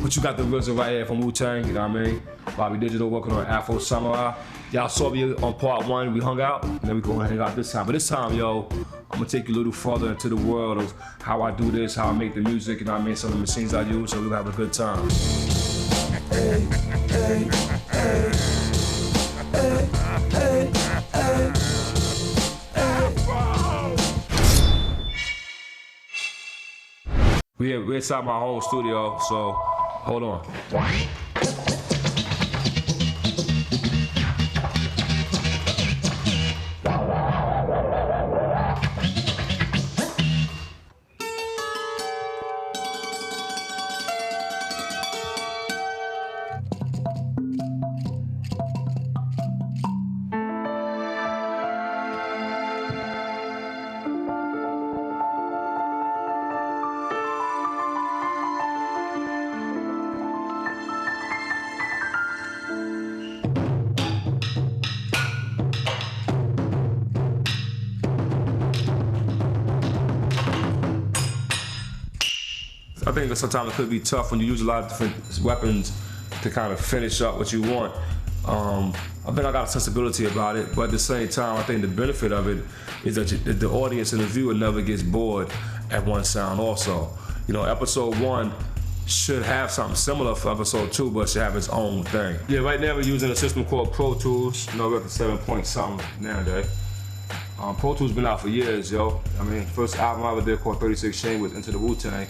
But you got the RZA right here from Wu-Tang, you know what I mean? Bobby Digital working on Afro Samurai. Y'all saw me on part 1, we hung out, and then we gonna hang out this time. But this time, yo, I'm gonna take you a little further into the world of how I do this, how I make the music, you know what I mean? Some of the machines I use, so we'll have a good time. Hey, hey, hey. Hey, hey, hey. We're inside my home studio, so hold on. I think that sometimes it could be tough when you use a lot of different weapons to kind of finish up what you want. I think I got a sensibility about it, but at the same time, I think the benefit of it is that the audience and the viewer never gets bored at one sound also. You know, episode 1 should have something similar for episode 2, but should have its own thing. Yeah, right now we're using a system called Pro Tools. You know, we're at the 7 point something nowadays. Pro Tools been out for years, yo. I mean, first album I ever did called 36 Chambers, Into the Wu-Tang.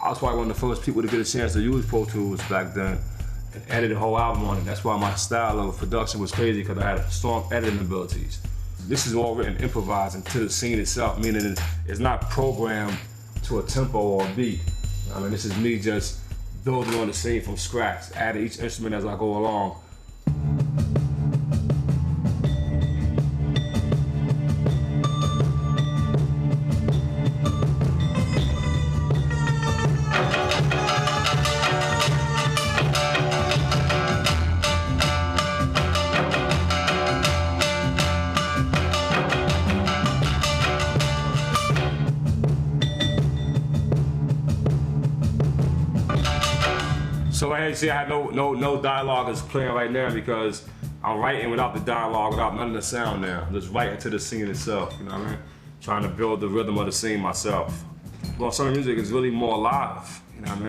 I was probably one of the first people to get a chance to use Pro Tools back then and edit the whole album on it. That's why my style of production was crazy, because I had strong editing abilities. This is all written improvising to the scene itself, meaning it's not programmed to a tempo or a beat. I mean, this is me just building on the scene from scratch, adding each instrument as I go along. So right here, you see I had no dialogue is playing right now because I'm writing without the dialogue, without none of the sound now. I'm just writing to the scene itself, you know what I mean? Trying to build the rhythm of the scene myself. Well, some of the music is really more live, you know what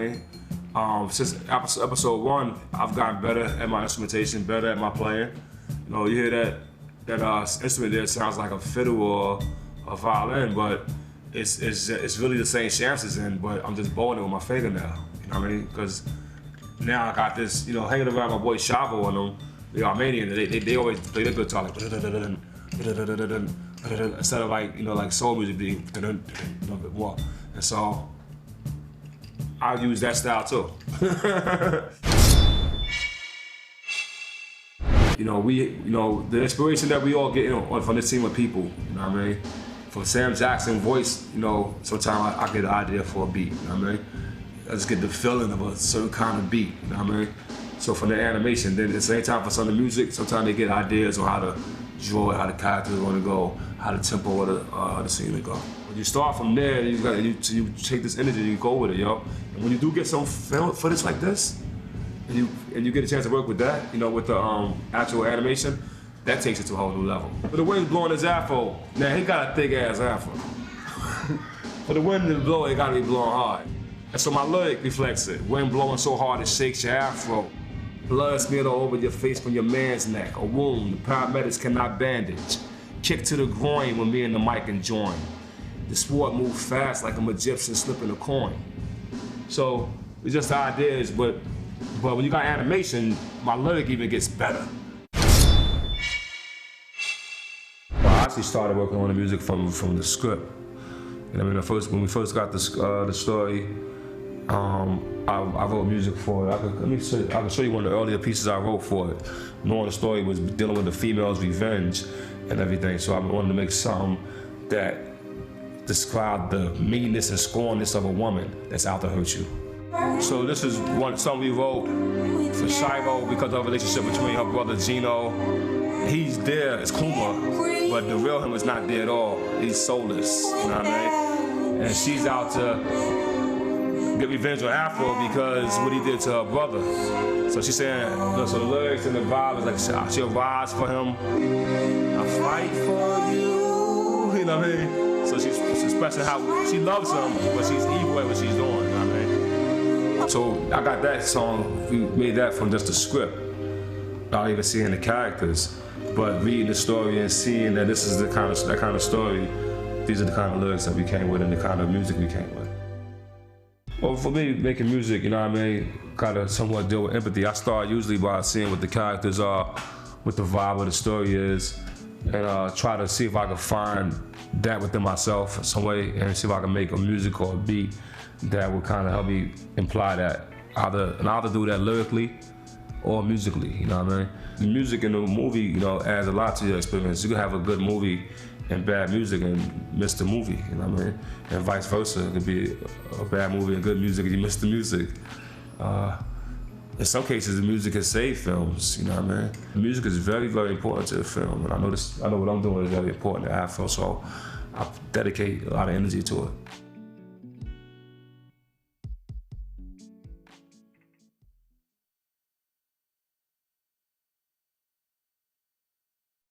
I mean? Since episode 1, I've gotten better at my instrumentation, better at my playing. You know, you hear that instrument there sounds like a fiddle or a violin, but it's really the same shafts it's in, but I'm just bowing it with my finger now, you know what I mean? Because now I got this, you know, hanging around my boy Shavo and them, the Armenian, they always play the guitar like instead of like, you know, like soul music being a little bit more. And so I use that style too. You know, the inspiration that we all get from this team of people, you know what I mean? From Sam Jackson voice, you know, sometimes I get an idea for a beat, you know what I mean? I just get the feeling of a certain kind of beat, you know what I mean? So from the animation, then at the same time for some of the music, sometimes they get ideas on how to draw it, how the characters want to go, how the tempo of the scene to go. When you start from there, you take this energy, you go with it, yo. And when you do get some footage like this, and you get a chance to work with that, you know, with the actual animation, that takes it to a whole new level. But the wind's blowing his afro. Now he got a thick ass afro. For the wind to blow, it gotta be blowing hard. And so my lyric reflects it. Wind blowing so hard it shakes your afro. Blood smeared all over your face from your man's neck. A wound the paramedics cannot bandage. Kick to the groin when me and the mic conjoin. The sport moves fast like a Egyptian slipping a coin. So it's just ideas, but when you got animation, my lyric even gets better. Well, I actually started working on the music from the script. And I mean, when we first got the story, I wrote music for it. I can show you one of the earlier pieces I wrote for it. Knowing the story was dealing with the female's revenge and everything, so I wanted to make something that described the meanness and scornness of a woman that's out to hurt you. So this is something we wrote for Shivo because of the relationship between her brother Gino. He's there as Kuma, but the real him is not there at all. He's soulless, you know what I mean? And she's out to get revenge on Afro because what he did to her brother. So she's saying, so the lyrics and the vibe is like she'll rise for him. I fight for you. You know what I mean? So she's expressing how she loves him, but she's evil at what she's doing. You know what I mean? So I got that song. We made that from just the script, not even seeing the characters, but reading the story and seeing that this is that kind of story. These are the kind of lyrics that we came with and the kind of music we came with. Well, for me, making music, you know what I mean, kind of somewhat deal with empathy. I start usually by seeing what the characters are, what the vibe of the story is, and try to see if I can find that within myself in some way, and see if I can make a music or a beat that would kind of help me imply that. Either do that lyrically or musically, you know what I mean? The music in the movie, you know, adds a lot to your experience. You can have a good movie and bad music and miss the movie, you know what I mean? And vice versa, it could be a bad movie and good music and you miss the music. In some cases, the music can save films, you know what I mean? The music is very, very important to the film, and I know what I'm doing is very important to Afro, so I dedicate a lot of energy to it.